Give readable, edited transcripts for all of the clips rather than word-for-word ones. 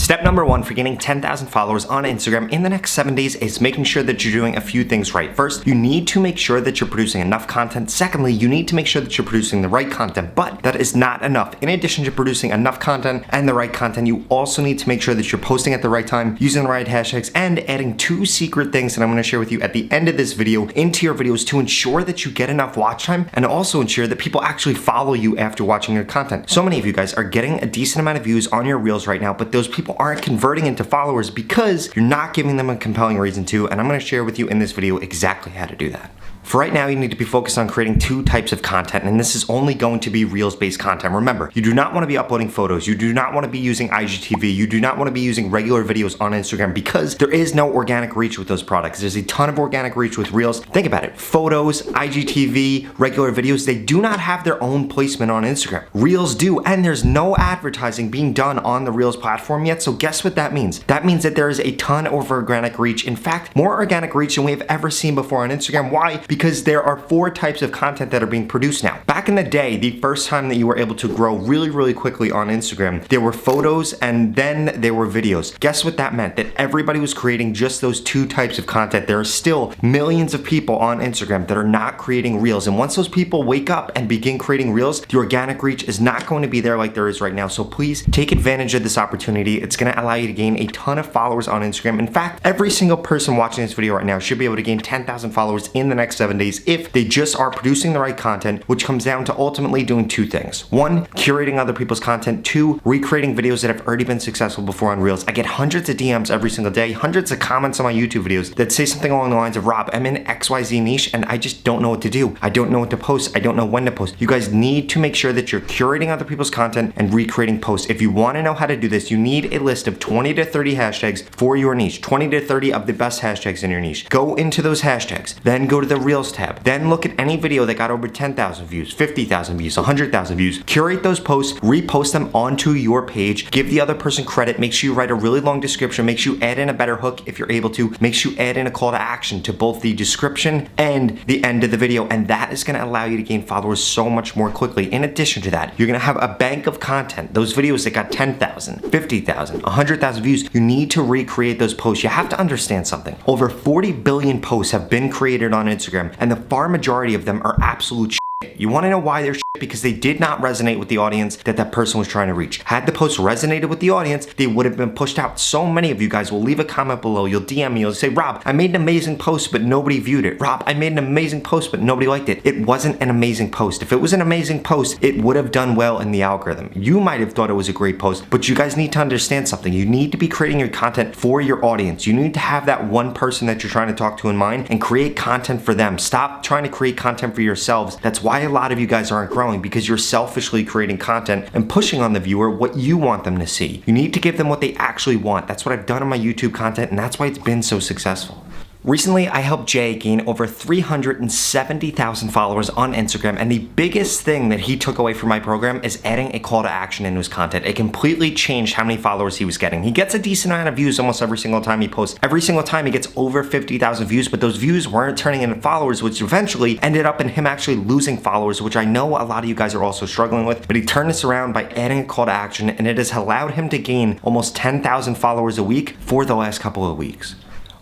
Step number one for getting 10,000 followers on Instagram in the next 7 days is making sure that you're doing a few things right. First, you need to make sure that you're producing enough content. Secondly, you need to make sure that you're producing the right content, but that is not enough. In addition to producing enough content and the right content, you also need to make sure that you're posting at the right time, using the right hashtags, and adding 2 secret things that I'm gonna share with you at the end of this video into your videos to ensure that you get enough watch time and also ensure that people actually follow you after watching your content. So many of you guys are getting a decent amount of views on your reels right now, but those people aren't converting into followers because you're not giving them a compelling reason to, and I'm gonna share with you in this video exactly how to do that. For right now, you need to be focused on creating 2 types of content, and this is only going to be Reels-based content. Remember, you do not want to be uploading photos, you do not want to be using IGTV, you do not want to be using regular videos on Instagram because there is no organic reach with those products. There's a ton of organic reach with Reels. Think about it. Photos, IGTV, regular videos, they do not have their own placement on Instagram. Reels do, and there's no advertising being done on the Reels platform yet, so guess what that means? That means that there is a ton of organic reach. In fact, more organic reach than we have ever seen before on Instagram. Why? Because there are 4 types of content that are being produced now. Back in the day, the first time that you were able to grow really quickly on Instagram, there were photos and then there were videos. Guess what that meant? That everybody was creating just those 2 types of content. There are still millions of people on Instagram that are not creating Reels. And once those people wake up and begin creating Reels, the organic reach is not going to be there like there is right now. So please take advantage of this opportunity. It's gonna allow you to gain a ton of followers on Instagram. In fact, every single person watching this video right now should be able to gain 10,000 followers in the next 7 days if they just are producing the right content, which comes down to ultimately doing 2 things. 1, curating other people's content. 2, recreating videos that have already been successful before on Reels. I get hundreds of DMs every single day, hundreds of comments on my YouTube videos that say something along the lines of, Rob, I'm in XYZ niche and I just don't know what to do. I don't know what to post. I don't know when to post. You guys need to make sure that you're curating other people's content and recreating posts. If you want to know how to do this, you need a list of 20 to 30 hashtags for your niche. 20 to 30 of the best hashtags in your niche. Go into those hashtags, then go to the Reels tab, then look at any video that got over 10,000 views, 50,000 views, 100,000 views, curate those posts, repost them onto your page, give the other person credit, make sure you write a really long description, make sure you add in a better hook if you're able to, make sure you add in a call to action to both the description and the end of the video, and that is gonna allow you to gain followers so much more quickly. In addition to that, you're gonna have a bank of content. Those videos that got 10,000, 50,000, 100,000 views, you need to recreate those posts. You have to understand something. Over 40 billion posts have been created on Instagram, and the far majority of them are absolute shit. You want to know why they're shit? Because they did not resonate with the audience that person was trying to reach. Had the post resonated with the audience, they would have been pushed out. So many of you guys will leave a comment below, you'll DM me, you'll say, Rob, I made an amazing post, but nobody viewed it. Rob, I made an amazing post, but nobody liked it. It wasn't an amazing post. If it was an amazing post, it would have done well in the algorithm. You might have thought it was a great post, but you guys need to understand something. You need to be creating your content for your audience. You need to have that one person that you're trying to talk to in mind and create content for them. Stop trying to create content for yourselves. That's why a lot of you guys aren't growing, because you're selfishly creating content and pushing on the viewer what you want them to see. You need to give them what they actually want. That's what I've done on my YouTube content, and that's why it's been so successful. Recently, I helped Jay gain over 370,000 followers on Instagram, and the biggest thing that he took away from my program is adding a call to action into his content. It completely changed how many followers he was getting. He gets a decent amount of views almost every single time he posts. Every single time he gets over 50,000 views, but those views weren't turning into followers, which eventually ended up in him actually losing followers, which I know a lot of you guys are also struggling with, but he turned this around by adding a call to action, and it has allowed him to gain almost 10,000 followers a week for the last couple of weeks.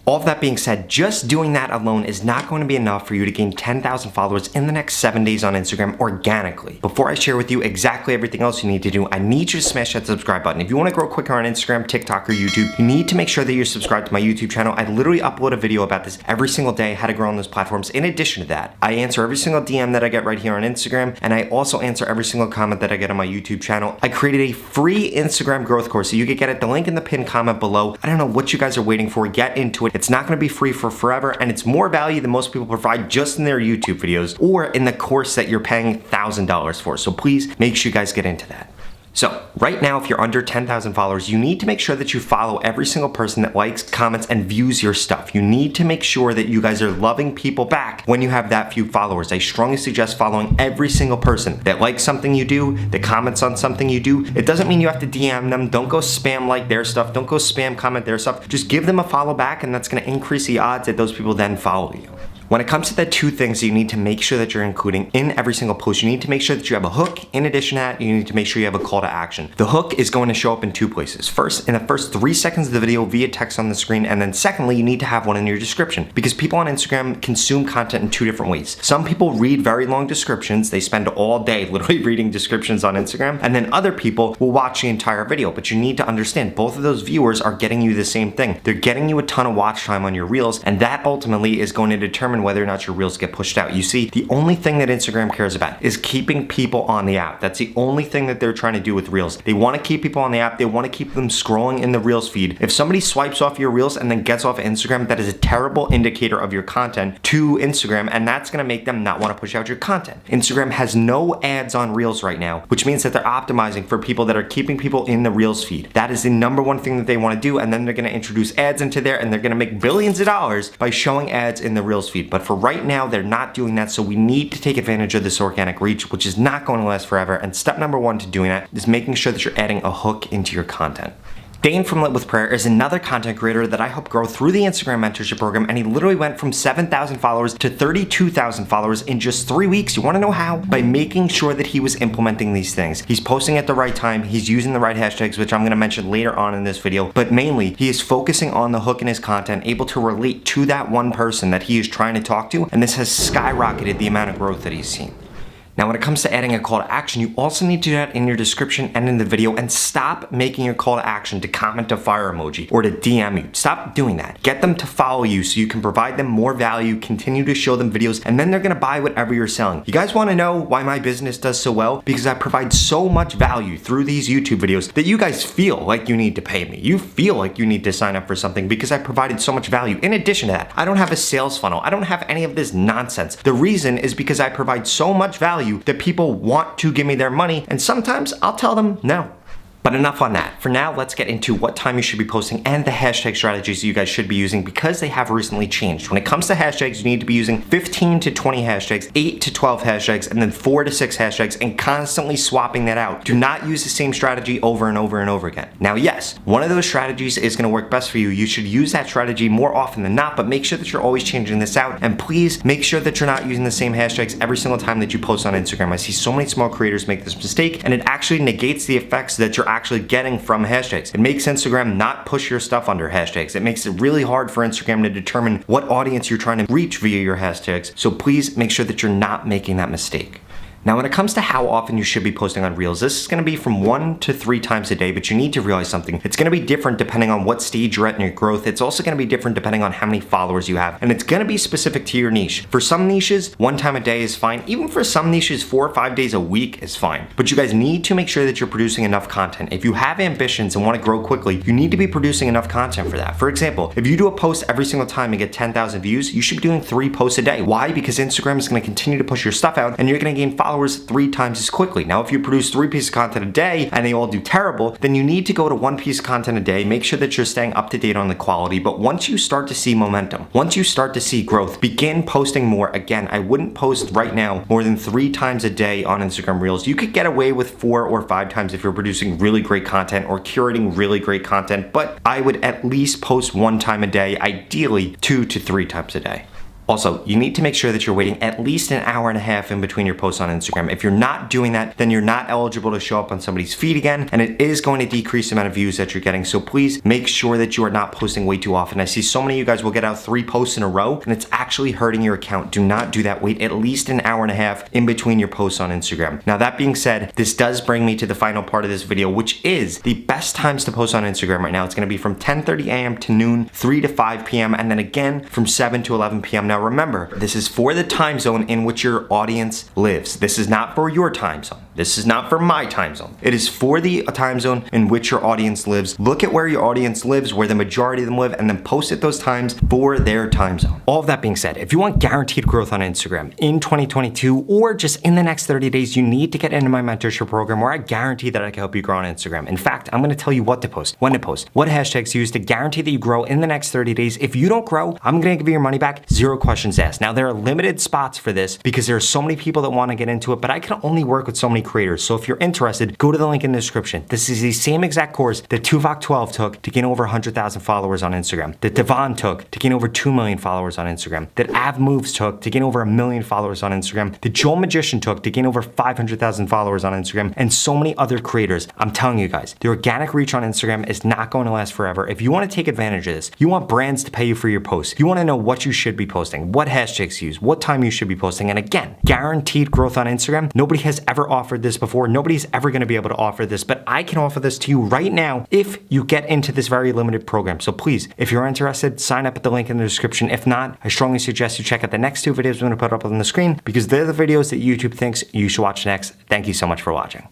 All of that being said, just doing that alone is not going to be enough for you to gain 10,000 followers in the next 7 days on Instagram organically. Before I share with you exactly everything else you need to do, I need you to smash that subscribe button. If you want to grow quicker on Instagram, TikTok, or YouTube, you need to make sure that you're subscribed to my YouTube channel. I literally upload a video about this every single day, how to grow on those platforms. In addition to that, I answer every single DM that I get right here on Instagram, and I also answer every single comment that I get on my YouTube channel. I created a free Instagram growth course, so you can get it, the link in the pinned comment below. I don't know what you guys are waiting for. Get into it. It's not going to be free for forever, and it's more value than most people provide just in their YouTube videos or in the course that you're paying $1,000 for. So please make sure you guys get into that. So right now, if you're under 10,000 followers, you need to make sure that you follow every single person that likes, comments, and views your stuff. You need to make sure that you guys are loving people back when you have that few followers. I strongly suggest following every single person that likes something you do, that comments on something you do. It doesn't mean you have to DM them. Don't go spam like their stuff. Don't go spam comment their stuff. Just give them a follow back, and that's gonna increase the odds that those people then follow you. When it comes to the two things that you need to make sure that you're including in every single post, you need to make sure that you have a hook. In addition to that, you need to make sure you have a call to action. The hook is going to show up in two places. First, in the first 3 seconds of the video via text on the screen, and then secondly, you need to have one in your description because people on Instagram consume content in two different ways. Some people read very long descriptions. They spend all day literally reading descriptions on Instagram, and then other people will watch the entire video. But you need to understand both of those viewers are getting you the same thing. They're getting you a ton of watch time on your reels, and that ultimately is going to determine whether or not your reels get pushed out. You see, the only thing that Instagram cares about is keeping people on the app. That's the only thing that they're trying to do with reels. They want to keep people on the app. They want to keep them scrolling in the reels feed. If somebody swipes off your reels and then gets off Instagram, that is a terrible indicator of your content to Instagram, and that's going to make them not want to push out your content. Instagram has no ads on reels right now, which means that they're optimizing for people that are keeping people in the reels feed. That is the number one thing that they want to do, and then they're going to introduce ads into there, and they're going to make billions of dollars by showing ads in the reels feed. But for right now, they're not doing that, so we need to take advantage of this organic reach, which is not going to last forever. And step number one to doing that is making sure that you're adding a hook into your content. Dane from Lit with Prayer is another content creator that I helped grow through the Instagram mentorship program, and he literally went from 7,000 followers to 32,000 followers in just 3 weeks. You want to know how? By making sure that he was implementing these things. He's posting at the right time, he's using the right hashtags, which I'm going to mention later on in this video, but mainly he is focusing on the hook in his content, able to relate to that one person that he is trying to talk to, and this has skyrocketed the amount of growth that he's seen. Now, when it comes to adding a call to action, you also need to do that in your description and in the video, and stop making your call to action to comment a fire emoji or to DM you. Stop doing that. Get them to follow you so you can provide them more value, continue to show them videos, and then they're gonna buy whatever you're selling. You guys wanna know why my business does so well? Because I provide so much value through these YouTube videos that you guys feel like you need to pay me. You feel like you need to sign up for something because I provided so much value. In addition to that, I don't have a sales funnel. I don't have any of this nonsense. The reason is because I provide so much value that people want to give me their money, and sometimes I'll tell them no. But enough on that. For now, let's get into what time you should be posting and the hashtag strategies you guys should be using because they have recently changed. When it comes to hashtags, you need to be using 15 to 20 hashtags, 8 to 12 hashtags, and then 4 to 6 hashtags, and constantly swapping that out. Do not use the same strategy over and over and over again. Now, yes, one of those strategies is gonna work best for you. You should use that strategy more often than not, but make sure that you're always changing this out, and please make sure that you're not using the same hashtags every single time that you post on Instagram. I see so many small creators make this mistake, and it actually negates the effects that you're actually getting from hashtags. It makes Instagram not push your stuff under hashtags. It makes it really hard for Instagram to determine what audience you're trying to reach via your hashtags. So please make sure that you're not making that mistake. Now, when it comes to how often you should be posting on Reels, this is gonna be from 1 to 3 times a day, but you need to realize something. It's gonna be different depending on what stage you're at in your growth. It's also gonna be different depending on how many followers you have, and it's gonna be specific to your niche. For some niches, 1 time a day is fine. Even for some niches, 4 or 5 days a week is fine. But you guys need to make sure that you're producing enough content. If you have ambitions and wanna grow quickly, you need to be producing enough content for that. For example, if you do a post every single time and get 10,000 views, you should be doing 3 posts a day. Why? Because Instagram is gonna continue to push your stuff out, and you're gonna gain followers 3 times as quickly. Now, if you produce 3 pieces of content a day and they all do terrible, then you need to go to 1 piece of content a day, make sure that you're staying up to date on the quality. But once you start to see momentum, once you start to see growth, begin posting more. Again, I wouldn't post right now more than 3 times a day on Instagram Reels. You could get away with 4 or 5 times if you're producing really great content or curating really great content, but I would at least post 1 time a day, ideally 2 to 3 times a day. Also, you need to make sure that you're waiting at least an hour and a half in between your posts on Instagram. If you're not doing that, then you're not eligible to show up on somebody's feed again, and it is going to decrease the amount of views that you're getting. So please make sure that you are not posting way too often. I see so many of you guys will get out 3 posts in a row, and it's actually hurting your account. Do not do that. Wait at least an hour and a half in between your posts on Instagram. Now, that being said, this does bring me to the final part of this video, which is the best times to post on Instagram right now. It's gonna be from 10:30 a.m. to noon, 3 to 5 p.m., and then again from 7 to 11 p.m. Now remember, this is for the time zone in which your audience lives. This is not for your time zone. This is not for my time zone. It is for the time zone in which your audience lives. Look at where your audience lives, where the majority of them live, and then post at those times for their time zone. All of that being said, if you want guaranteed growth on Instagram in 2022 or just in the next 30 days, you need to get into my mentorship program where I guarantee that I can help you grow on Instagram. In fact, I'm gonna tell you what to post, when to post, what hashtags to use to guarantee that you grow in the next 30 days. If you don't grow, I'm gonna give you your money back, 0 questions asked. Now, there are limited spots for this because there are so many people that wanna get into it, but I can only work with so many creators. So if you're interested, go to the link in the description. This is the same exact course that Tuvok12 took to gain over 100,000 followers on Instagram, that Devon took to gain over 2 million followers on Instagram, that Av Moves took to gain over 1 million followers on Instagram, that Joel Magician took to gain over 500,000 followers on Instagram, and so many other creators. I'm telling you guys, the organic reach on Instagram is not going to last forever. If you want to take advantage of this, you want brands to pay you for your posts, you want to know what you should be posting, what hashtags to use, what time you should be posting, and again, guaranteed growth on Instagram. Nobody has ever offered this before. Nobody's ever going to be able to offer this, but I can offer this to you right now if you get into this very limited program. So please, if you're interested, sign up at the link in the description. If not, I strongly suggest you check out the next 2 videos I'm going to put up on the screen because they're the videos that YouTube thinks you should watch next. Thank you so much for watching.